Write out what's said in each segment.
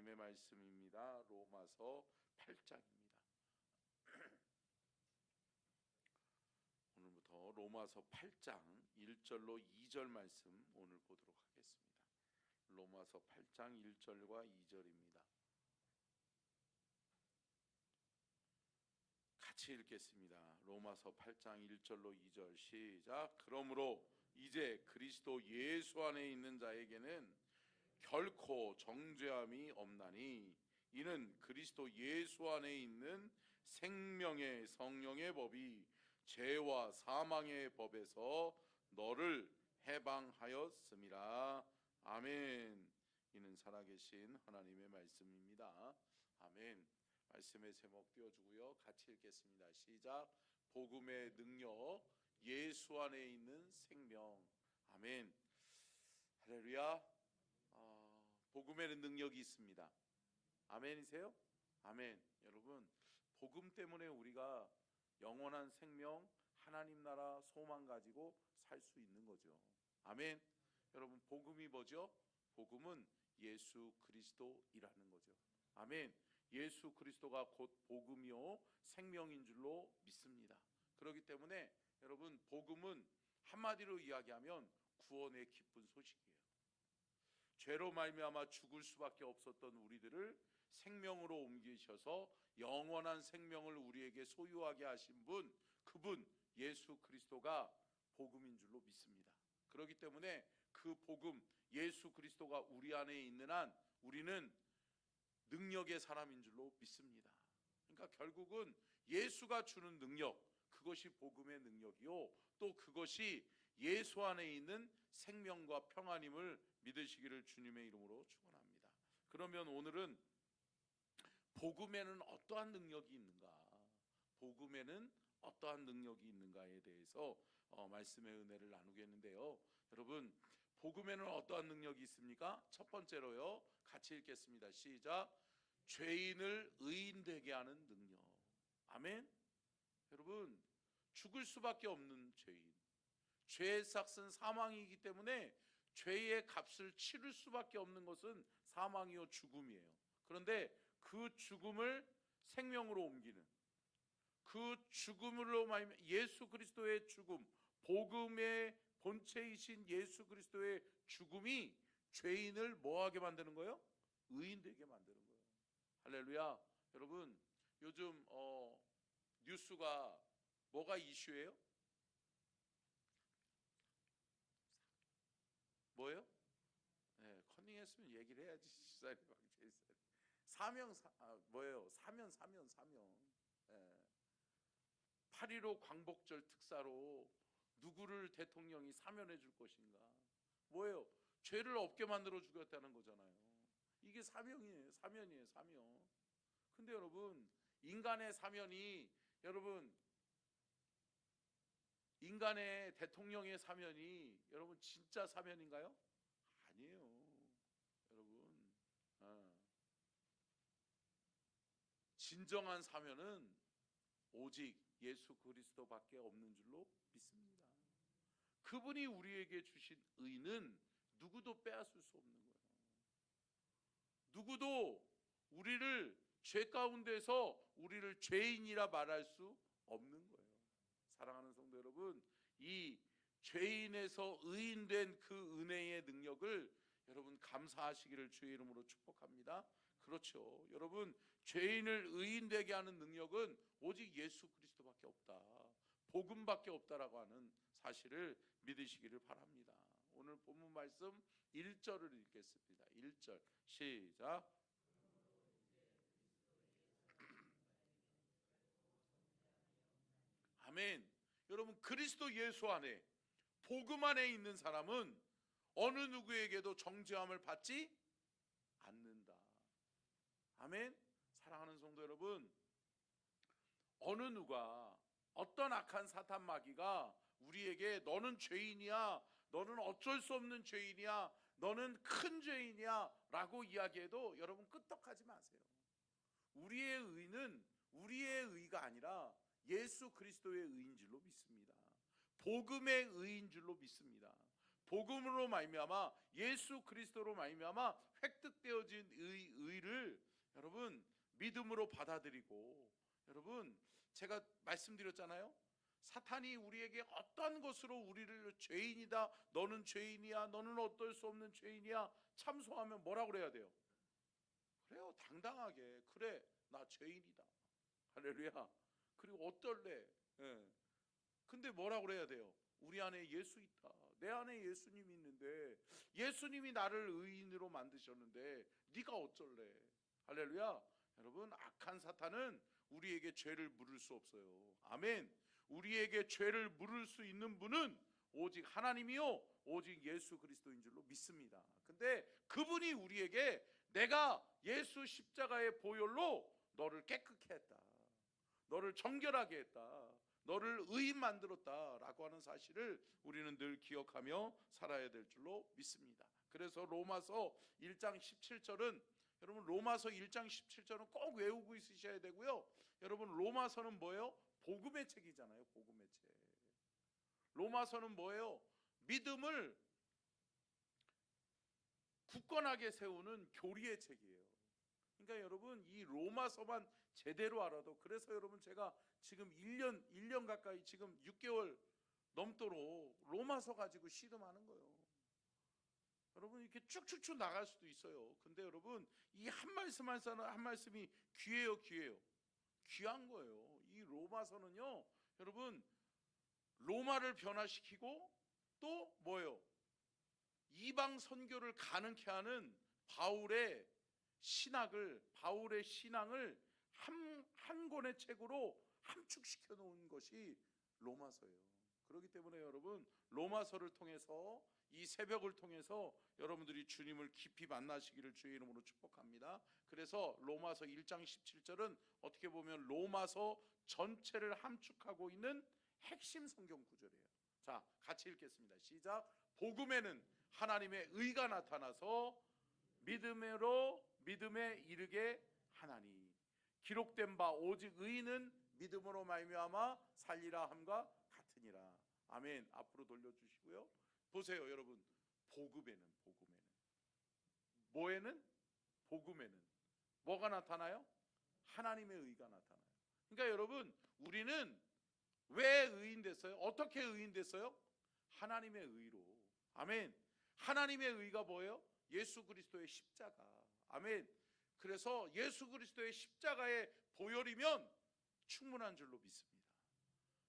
하나님의 말씀입니다. 로마서 8장입니다. 오늘부터 로마서 8장 1절로 2절 말씀 오늘 보도록 하겠습니다. 로마서 8장 1절과 2절입니다. 같이 읽겠습니다. 로마서 8장 1절로 2절 시작. 그러므로 이제 그리스도 예수 안에 있는 자에게는 결코 정죄함이 없나니 이는 그리스도 예수 안에 있는 생명의 성령의 법이 죄와 사망의 법에서 너를 해방하였음이라. 아멘. 이는 살아계신 하나님의 말씀입니다. 아멘. 말씀의 제목 띄워주고요. 같이 읽겠습니다. 시작. 복음의 능력, 예수 안에 있는 생명. 아멘. 할렐루야. 복음에는 능력이 있습니다. 아멘이세요? 아멘. 여러분, 복음 때문에 우리가 영원한 생명, 하나님 나라 소망 가지고 살 수 있는 거죠. 아멘. 여러분, 복음이 뭐죠? 복음은 예수 그리스도이라는 거죠. 아멘. 예수 그리스도가 곧 복음이요 생명인 줄로 믿습니다. 그렇기 때문에 여러분, 복음은 한마디로 이야기하면 구원의 기쁜 소식이에요. 죄로 말미암아 죽을 수밖에 없었던 우리들을 생명으로 옮기셔서 영원한 생명을 우리에게 소유하게 하신 분, 그분 예수 그리스도가 복음인 줄로 믿습니다. 그렇기 때문에 그 복음 예수 그리스도가 우리 안에 있는 한 우리는 능력의 사람인 줄로 믿습니다. 그러니까 결국은 예수가 주는 능력, 그것이 복음의 능력이요, 또 그것이 예수 안에 있는 생명과 평안임을 믿으시기를 주님의 이름으로 축원합니다. 그러면 오늘은 복음에는 어떠한 능력이 있는가, 복음에는 어떠한 능력이 있는가에 대해서 말씀의 은혜를 나누겠는데요. 여러분, 복음에는 어떠한 능력이 있습니까? 첫 번째로요, 같이 읽겠습니다. 시작. 죄인을 의인되게 하는 능력. 아멘. 여러분, 죽을 수밖에 없는 죄인, 죄의 삭은 사망이기 때문에 죄의 값을 치를 수밖에 없는 것은 사망이요 죽음이에요. 그런데 그 죽음을 생명으로 옮기는, 그 죽음으로 말미암아 예수 그리스도의 죽음, 복음의 본체이신 예수 그리스도의 죽음이 죄인을 뭐하게 만드는 거예요? 의인되게 만드는 거예요. 할렐루야. 여러분, 요즘 뉴스가 뭐가 이슈예요? 뭐예요? 네, 커닝했으면 얘기를 해야지. 뭐예요? 사면. 네. 8.15 광복절 특사로 누구를 대통령이 사면해 줄 것인가? 뭐예요? 죄를 없게 만들어 주겠다는 거잖아요. 이게 사면이에요. 사면. 근데 여러분, 인간의 사면이, 여러분, 인간의 대통령의 사면이 여러분 진짜 사면인가요? 아니에요. 여러분, 진정한 사면은 오직 예수 그리스도밖에 없는 줄로 믿습니다. 그분이 우리에게 주신 의는 누구도 빼앗을 수 없는 거예요. 누구도 우리를 죄 가운데서 우리를 죄인이라 말할 수 없는 거예요. 사랑하는 성도 여러분, 이 죄인에서 의인된 그 은혜의 능력을 여러분 감사하시기를 주의 이름으로 축복합니다. 그렇죠. 여러분, 죄인을 의인되게 하는 능력은 오직 예수 그리스도밖에 없다, 복음밖에 없다라고 하는 사실을 믿으시기를 바랍니다. 오늘 본문 말씀 1절을 읽겠습니다. 1절 시작. 아멘. 여러분, 그리스도 예수 안에, 복음 안에 있는 사람은 어느 누구에게도 정죄함을 받지 않는다. 아멘. 사랑하는 성도 여러분, 어느 누가, 어떤 악한 사탄 마귀가 우리에게 너는 죄인이야, 너는 어쩔 수 없는 죄인이야, 너는 큰 죄인이야 라고 이야기해도 여러분 끄떡하지 마세요. 우리의 의는 우리의 의가 아니라 예수 그리스도의 의인 줄로 믿습니다. 복음의 의인 줄로 믿습니다. 복음으로 말미암아 예수 그리스도로 말미암아 획득되어진 의를 여러분 믿음으로 받아들이고, 여러분 제가 말씀드렸잖아요. 사탄이 우리에게 어떤 것으로 우리를 죄인이다, 너는 죄인이야, 너는 어떨 수 없는 죄인이야 참소하면 뭐라 그래야 돼요? 그래요, 당당하게 그래 나 죄인이다, 할렐루야. 그리고 어떨래? 예. 근데 뭐라 그래야 돼요? 우리 안에 예수 있다, 내 안에 예수님이 있는데, 예수님이 나를 의인으로 만드셨는데 네가 어쩔래? 할렐루야. 여러분 악한 사탄은 우리에게 죄를 물을 수 없어요. 아멘. 우리에게 죄를 물을 수 있는 분은 오직 하나님이요 오직 예수 그리스도인 줄로 믿습니다. 근데 그분이 우리에게 내가 예수 십자가의 보혈로 너를 깨끗게 했다, 너를 정결하게 했다, 너를 의인 만들었다라고 하는 사실을 우리는 늘 기억하며 살아야 될 줄로 믿습니다. 그래서 로마서 1장 17절은 여러분, 로마서 1장 17절은 꼭 외우고 있으셔야 되고요. 여러분 로마서는 뭐예요? 복음의 책이잖아요. 복음의 책. 로마서는 뭐예요? 믿음을 굳건하게 세우는 교리의 책이에요. 그러니까 여러분 이 로마서만 제대로 알아도, 그래서 여러분 제가 지금 1년 가까이, 지금 6개월 넘도록 로마서 가지고 씨름하는 거예요. 여러분 이렇게 쭉쭉쭉 나갈 수도 있어요. 근데 여러분 이 한 말씀 한 말씀이 귀해요. 귀한 거예요. 이 로마서는요 여러분 로마를 변화시키고 또 뭐예요? 이방 선교를 가능케 하는 바울의 신앙을 한 권의 책으로 함축시켜 놓은 것이 로마서예요. 그렇기 때문에 여러분 로마서를 통해서, 이 새벽을 통해서 여러분들이 주님을 깊이 만나시기를 주의 이름으로 축복합니다. 그래서 로마서 1장 17절은 어떻게 보면 로마서 전체를 함축하고 있는 핵심 성경 구절이에요. 자, 같이 읽겠습니다. 시작. 복음에는 하나님의 의가 나타나서 믿음에 이르게 하나니, 기록된 바 오직 의인은 믿음으로 말미암아 살리라 함과 같으니라. 아멘. 앞으로 돌려주시고요. 보세요 여러분, 복음에는 뭐가 나타나요? 하나님의 의가 나타나요. 그러니까 여러분 우리는 왜 의인 됐어요? 어떻게 의인 됐어요? 하나님의 의로. 아멘. 하나님의 의가 뭐예요? 예수 그리스도의 십자가. 아멘. 그래서 예수 그리스도의 십자가의 보혈이면 충분한 줄로 믿습니다.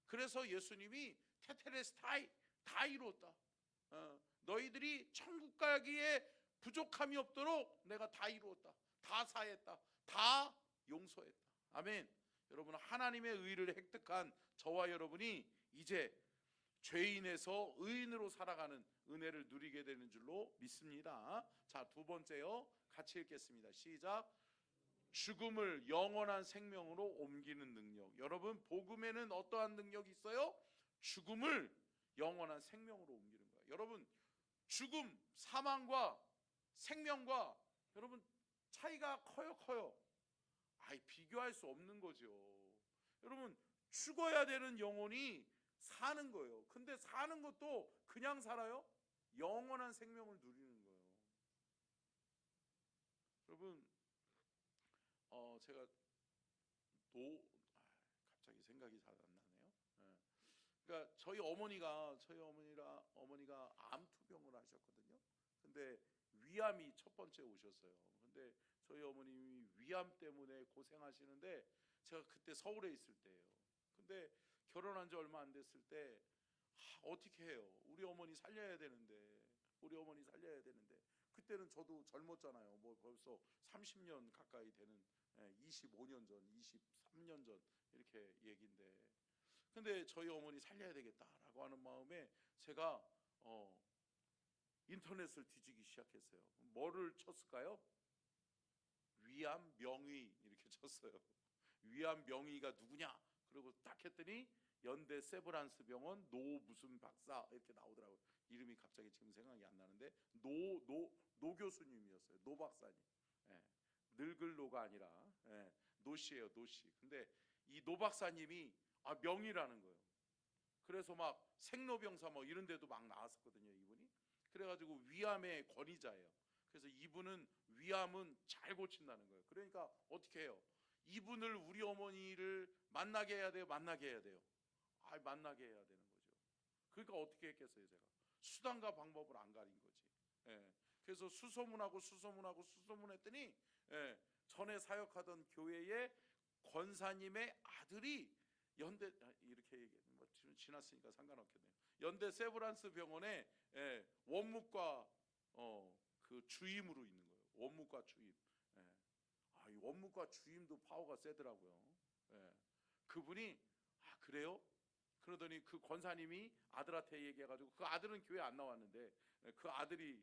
그래서 예수님이 테텔레스타이, 다 이루었다. 너희들이 천국 가기에 부족함이 없도록 내가 다 이루었다, 다 사했다, 다 용서했다. 아멘. 여러분 하나님의 의를 획득한 저와 여러분이 이제 죄인에서 의인으로 살아가는 은혜를 누리게 되는 줄로 믿습니다. 자, 두 번째요. 같이 읽겠습니다. 시작. 죽음을 영원한 생명으로 옮기는 능력. 여러분 복음에는 어떠한 능력이 있어요? 죽음을 영원한 생명으로 옮기는 거예요. 여러분 죽음, 사망과 생명과 여러분 차이가 커요. 비교할 수 없는 거죠. 여러분 죽어야 되는 영혼이 사는 거예요. 근데 사는 것도 그냥 살아요? 영원한 생명을 누리는 거예요. 여러분 제가 갑자기 생각이 잘 안 나네요. 그러니까 저희 어머니가 암 투병을 하셨거든요. 근데 위암이 첫 번째 오셨어요. 근데 저희 어머님이 위암 때문에 고생하시는데 제가 그때 서울에 있을 때예요. 근데 결혼한 지 얼마 안 됐을 때 어떻게 해요? 우리 어머니 살려야 되는데 그때는 저도 젊었잖아요. 뭐 벌써 30년 가까이 되는 25년 전, 23년 전 이렇게 얘기인데, 근데 저희 어머니 살려야 되겠다라고 하는 마음에 제가 인터넷을 뒤지기 시작했어요. 뭐를 쳤을까요? 위암 명의 이렇게 쳤어요. 위암 명의가 누구냐? 그리고 딱 했더니 연대 세브란스 병원 노 무슨 박사 이렇게 나오더라고요. 이름이 갑자기 지금 생각이 안 나는데 노 교수님이었어요. 노 박사님. 늙을 노가 아니라 노씨예요, 노씨. 근데 이 노 박사님이 명의라는 거예요. 그래서 막 생로병사 뭐 이런 데도 막 나왔었거든요, 이분이. 그래가지고 위암의 권위자예요. 그래서 이분은 위암은 잘 고친다는 거예요. 그러니까 어떻게 해요? 이분을 우리 어머니를 만나게 해야 돼요? 만나게 해야 돼요? 만나게 해야 되는 거죠. 그러니까 어떻게 했겠어요? 제가 수단과 방법을 안 가린 거지. 예. 그래서 수소문했더니 전에 사역하던 교회의 권사님의 아들이 이렇게 얘기해. 뭐 지났으니까 상관없겠네요. 연대 세브란스 병원에 원무과 그 주임으로 있는 거예요. 원무과 주임. 이 원무과 주임도 파워가 세더라고요. 그분이 그래요? 그러더니 그 권사님이 아들한테 얘기해가지고, 그 아들은 교회 안 나왔는데 그 아들이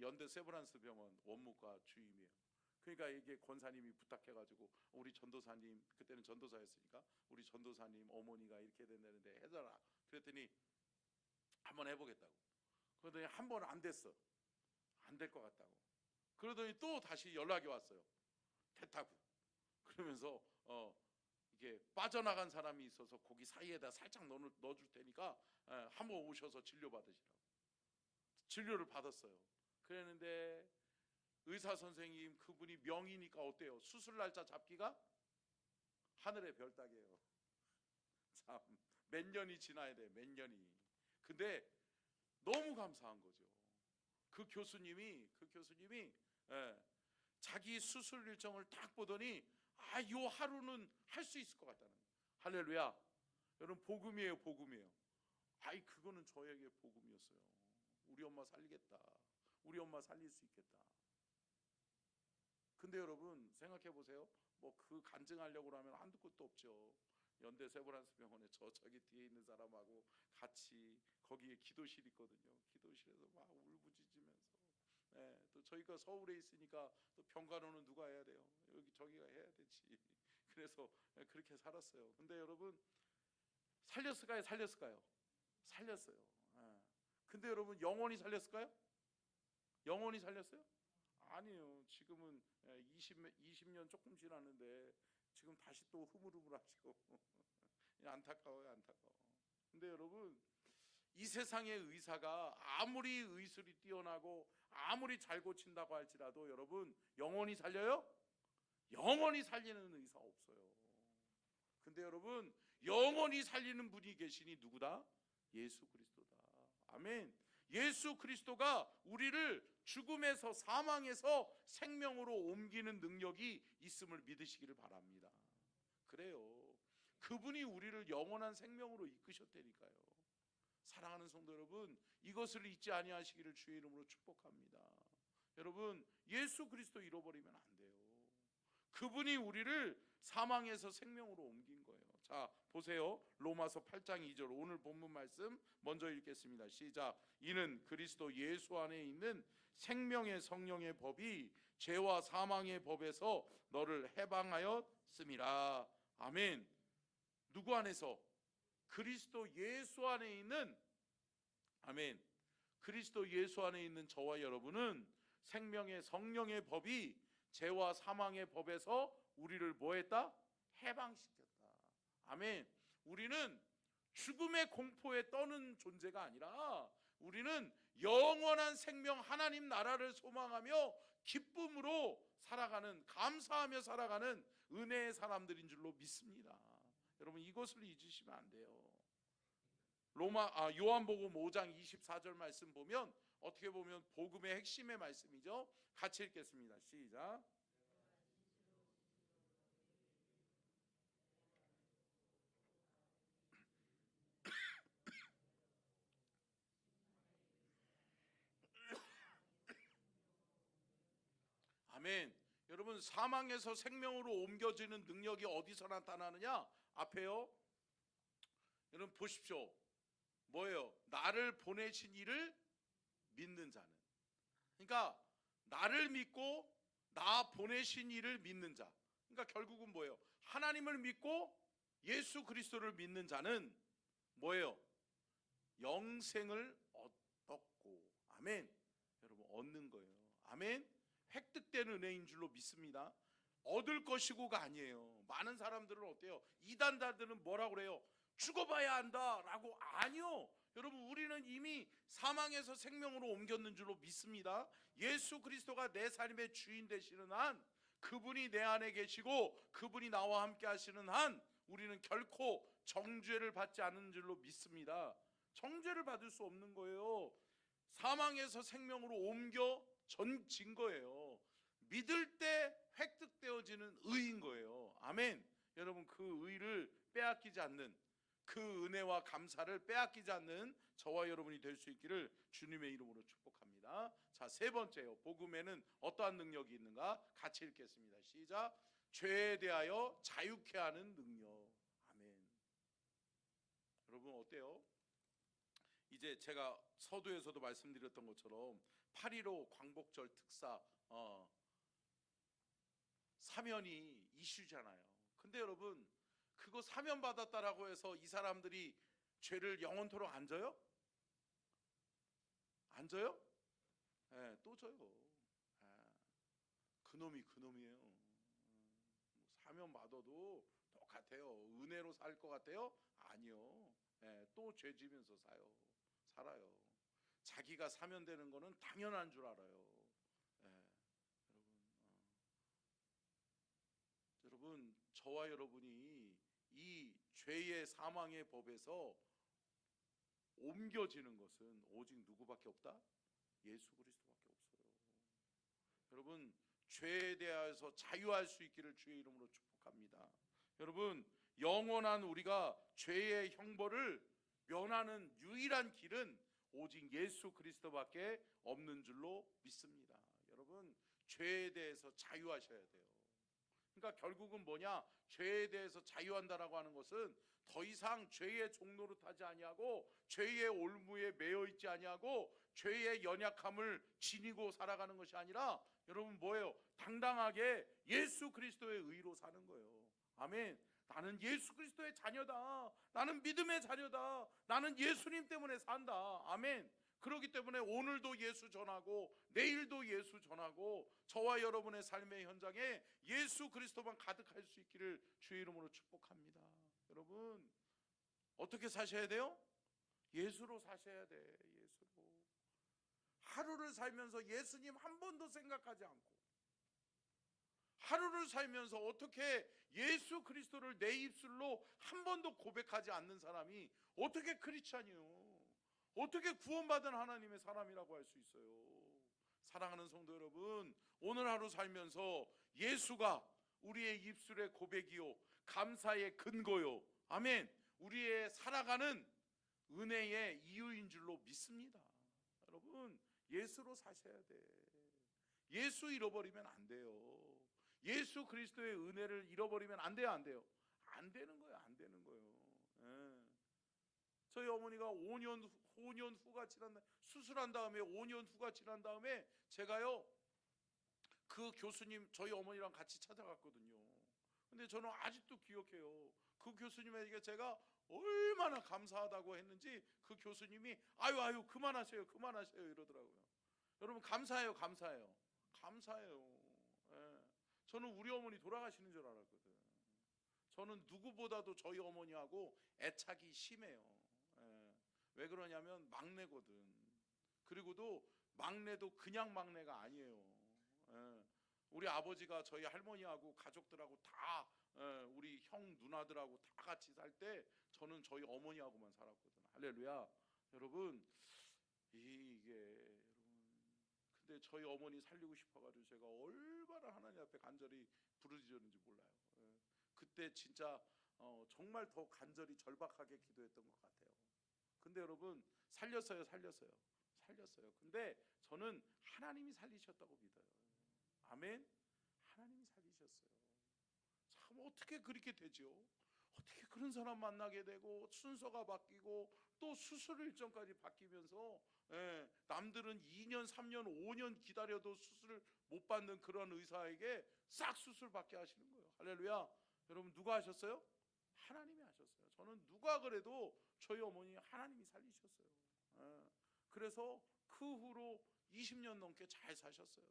연대 세브란스 병원 원무과 주임이에요. 그러니까 이게 권사님이 부탁해가지고, 우리 전도사님, 그때는 전도사였으니까 우리 전도사님 어머니가 이렇게 된다는데 해줘라. 그랬더니 한번 해보겠다고. 그러더니 한 번 안 됐어. 안 될 것 같다고. 그러더니 또 다시 연락이 왔어요. 됐다고. 그러면서 이게 빠져나간 사람이 있어서 거기 사이에다 살짝 넣어줄 테니까 한번 오셔서 진료 받으시라고. 진료를 받았어요. 그랬는데 의사 선생님 그분이 명의니까 어때요? 수술 날짜 잡기가 하늘의 별 따기예요. 참 몇 년이 지나야 돼. 몇 년이. 근데 너무 감사한 거죠. 그 교수님이 자기 수술 일정을 딱 보더니 요 하루는 할 수 있을 것 같다는 거예요. 할렐루야. 여러분 복음이에요. 복음이에요. 그거는 저에게 복음이었어요. 우리 엄마 살리겠다. 우리 엄마 살릴 수 있겠다. 근데 여러분 생각해 보세요. 뭐 그 간증하려고 하면 한두 끝도 없죠. 연대 세브란스 병원에 저기 뒤에 있는 사람하고 같이 거기에 기도실 있거든요. 기도실에서 막 울부짖으면서 또 저희가 서울에 있으니까 또 병간호는 누가 해야 돼요? 저기가 해야 되지. 그래서 그렇게 살았어요. 근데 여러분 살렸을까요? 살렸어요. 근데 여러분 영원히 살렸을까요? 영원히 살렸어요? 아니요. 지금은 20년 조금 지났는데 지금 다시 또 흐물흐물하시고 안타까워요. 근데 여러분 이 세상의 의사가 아무리 의술이 뛰어나고 아무리 잘 고친다고 할지라도 여러분 영원히 살려요? 영원히 살리는 의사 없어요. 근데 여러분 영원히 살리는 분이 계시니 누구다? 예수 그리스도다. 아멘. 예수 그리스도가 우리를 죽음에서, 사망에서 생명으로 옮기는 능력이 있음을 믿으시기를 바랍니다. 그래요. 그분이 우리를 영원한 생명으로 이끄셨다니까요. 사랑하는 성도 여러분, 이것을 잊지 아니하시기를 주의 이름으로 축복합니다. 여러분 예수 그리스도 잃어버리면 안 돼요. 그분이 우리를 사망에서 생명으로 옮긴 거예요. 자 보세요. 로마서 8장 2절 오늘 본문 말씀 먼저 읽겠습니다. 시작. 이는 그리스도 예수 안에 있는 생명의 성령의 법이 죄와 사망의 법에서 너를 해방하였음이라. 아멘. 누구 안에서? 그리스도 예수 안에 있는, 아멘, 그리스도 예수 안에 있는 저와 여러분은 생명의 성령의 법이 죄와 사망의 법에서 우리를 뭐했다? 해방시켰다. 아멘. 우리는 죽음의 공포에 떠는 존재가 아니라 우리는 영원한 생명 하나님 나라를 소망하며 기쁨으로 살아가는, 감사하며 살아가는 은혜의 사람들인 줄로 믿습니다. 여러분 이것을 잊으시면 안 돼요. 요한복음 5장 24절 말씀 보면 어떻게 보면 복음의 핵심의 말씀이죠. 같이 읽겠습니다. 시작. 아멘. 여러분 사망에서 생명으로 옮겨지는 능력이 어디서 나타나느냐? 앞에요. 여러분 보십시오. 뭐예요? 나를 보내신 이를 믿는 자는. 그러니까 나를 믿고 나 보내신 이를 믿는 자. 그러니까 결국은 뭐예요? 하나님을 믿고 예수 그리스도를 믿는 자는 뭐예요? 영생을 얻었고, 아멘. 여러분 얻는 거예요. 아멘. 획득된 은혜인 줄로 믿습니다. 얻을 것이고가 아니에요. 많은 사람들은 어때요? 이단자들은 뭐라고 그래요? 죽어봐야 한다라고. 아니요. 여러분, 우리는 이미 사망에서 생명으로 옮겼는 줄로 믿습니다. 예수 그리스도가 내 삶의 주인 되시는 한, 그분이 내 안에 계시고 그분이 나와 함께 하시는 한, 우리는 결코 정죄를 받지 않는 줄로 믿습니다. 정죄를 받을 수 없는 거예요. 사망에서 생명으로 옮겨진 거예요. 믿을 때 획득되어지는 의인 거예요. 아멘. 여러분, 그 의를 빼앗기지 않는, 그 은혜와 감사를 빼앗기지 않는 저와 여러분이 될 수 있기를 주님의 이름으로 축복합니다. 자, 세 번째요. 복음에는 어떠한 능력이 있는가? 같이 읽겠습니다. 시작. 죄에 대하여 자유케 하는 능력. 아멘. 여러분, 어때요? 이제 제가 서두에서도 말씀드렸던 것처럼 8.15 광복절 특사 사면이 이슈잖아요. 근데 여러분, 그거 사면 받았다라고 해서 이 사람들이 죄를 영원토록 안 져요? 안 져요? 네, 또 져요. 그놈이 그놈이에요. 사면 받아도 똑같아요. 은혜로 살 것 같아요? 아니요. 또 죄 지면서 살아요. 자기가 사면되는 거는 당연한 줄 알아요. 여러분, 저와 여러분이 이 죄의 사망의 법에서 옮겨지는 것은 오직 누구밖에 없다? 예수 그리스도밖에 없어요. 여러분, 죄에 대해서 자유할 수 있기를 주의 이름으로 축복합니다. 여러분, 영원한 우리가 죄의 형벌을 면하는 유일한 길은 오직 예수 그리스도밖에 없는 줄로 믿습니다. 여러분, 죄에 대해서 자유하셔야 돼요. 그러니까 결국은 뭐냐? 죄에 대해서 자유한다라고 하는 것은 더 이상 죄의 종로로 타지 아니하고 죄의 올무에 매여 있지 아니하고 죄의 연약함을 지니고 살아가는 것이 아니라, 여러분 뭐예요? 당당하게 예수 그리스도의 의로 사는 거예요. 아멘. 나는 예수 그리스도의 자녀다. 나는 믿음의 자녀다. 나는 예수님 때문에 산다. 아멘. 그렇기 때문에 오늘도 예수 전하고 내일도 예수 전하고 저와 여러분의 삶의 현장에 예수 그리스도만 가득할 수 있기를 주의 이름으로 축복합니다. 여러분, 어떻게 사셔야 돼요? 예수로 사셔야 돼. 예수로. 하루를 살면서 예수님 한 번도 생각하지 않고, 하루를 살면서 어떻게 예수 그리스도를 내 입술로 한 번도 고백하지 않는 사람이 어떻게 크리스찬이요? 어떻게 구원받은 하나님의 사람이라고 할 수 있어요? 사랑하는 성도 여러분, 오늘 하루 살면서 예수가 우리의 입술의 고백이요 감사의 근거요, 아멘, 우리의 살아가는 은혜의 이유인 줄로 믿습니다. 여러분, 예수로 사셔야 돼. 예수 잃어버리면 안 돼요. 예수 그리스도의 은혜를 잃어버리면 안 돼요, 안 돼요? 안 되는 거예요, 안 되는 거예요. 저희 어머니가 5년 후가 지난, 수술한 다음에 5년 후가 지난 다음에 제가요, 그 교수님 저희 어머니랑 같이 찾아갔거든요. 근데 저는 아직도 기억해요. 그 교수님에게 제가 얼마나 감사하다고 했는지 그 교수님이 아유 그만하세요 이러더라고요. 여러분, 감사해요. 저는 우리 어머니 돌아가시는 줄 알았거든. 저는 누구보다도 저희 어머니하고 애착이 심해요. 왜 그러냐면 막내거든. 그리고도 막내도 그냥 막내가 아니에요. 우리 아버지가 저희 할머니하고 가족들하고 다, 우리 형 누나들하고 다 같이 살 때 저는 저희 어머니하고만 살았거든. 할렐루야. 여러분, 이게 근데 저희 어머니 살리고 싶어가지고 제가 얼마나 하나님 앞에 간절히 부르짖었는지 몰라요. 그때 진짜 정말 더 간절히 절박하게 기도했던 것 같아요. 근데 여러분, 살렸어요. 근데 저는 하나님이 살리셨다고 믿어요. 아멘. 하나님이 살리셨어요. 참, 어떻게 그렇게 되죠? 어떻게 그런 사람 만나게 되고 순서가 바뀌고 또 수술 일정까지 바뀌면서, 남들은 2년 3년 5년 기다려도 수술을 못 받는 그런 의사에게 싹 수술 받게 하시는 거예요. 할렐루야. 여러분, 누가 하셨어요? 하나님이 하셨어요. 저는 누가 그래도 저희 어머니 하나님이 살리셨어요. 그래서 그 후로 20년 넘게 잘 사셨어요.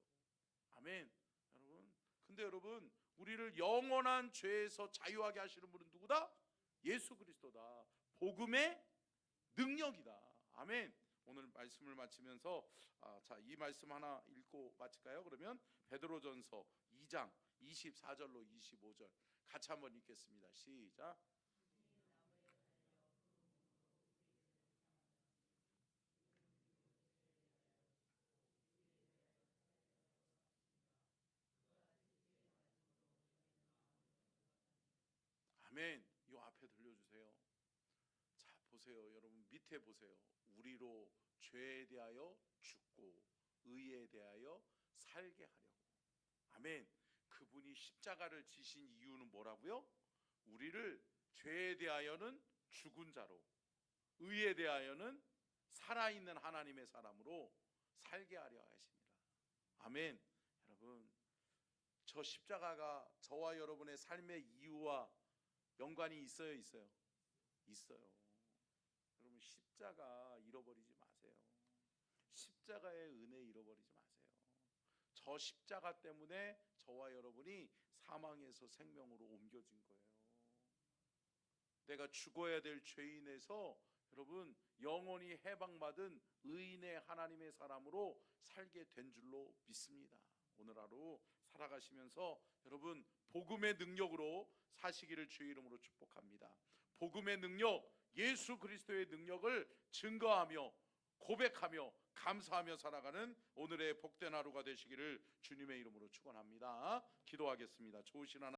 아멘. 여러분, 근데 여러분, 우리를 영원한 죄에서 자유하게 하시는 분은 누구다? 예수 그리스도다. 복음의 능력이다. 아멘. 오늘 말씀을 마치면서 이 말씀 하나 읽고 마칠까요? 그러면 베드로전서 2장 24절로 25절 같이 한번 읽겠습니다. 시작. 아멘. 이 앞에 들려주세요. 자, 보세요. 여러분 밑에 보세요. 우리로 죄에 대하여 죽고 의에 대하여 살게 하려고. 아멘. 그분이 십자가를 지신 이유는 뭐라고요? 우리를 죄에 대하여는 죽은 자로, 의에 대하여는 살아있는 하나님의 사람으로 살게 하려 하십니다. 아멘. 여러분, 저 십자가가 저와 여러분의 삶의 이유와 연관이 있어요? 있어요? 있어요. 여러분, 십자가 잃어버리지 마세요. 십자가의 은혜 잃어버리지 마세요. 저 십자가 때문에 저와 여러분이 사망에서 생명으로 옮겨진 거예요. 내가 죽어야 될 죄인에서 여러분 영원히 해방받은 의인의 하나님의 사람으로 살게 된 줄로 믿습니다. 오늘 하루 살아가시면서 여러분 복음의 능력으로 사시기를 주의 이름으로 축복합니다. 복음의 능력, 예수 그리스도의 능력을 증거하며 고백하며 감사하며 살아가는 오늘의 복된 하루가 되시기를 주님의 이름으로 축원합니다. 기도하겠습니다. 좋으신 하나님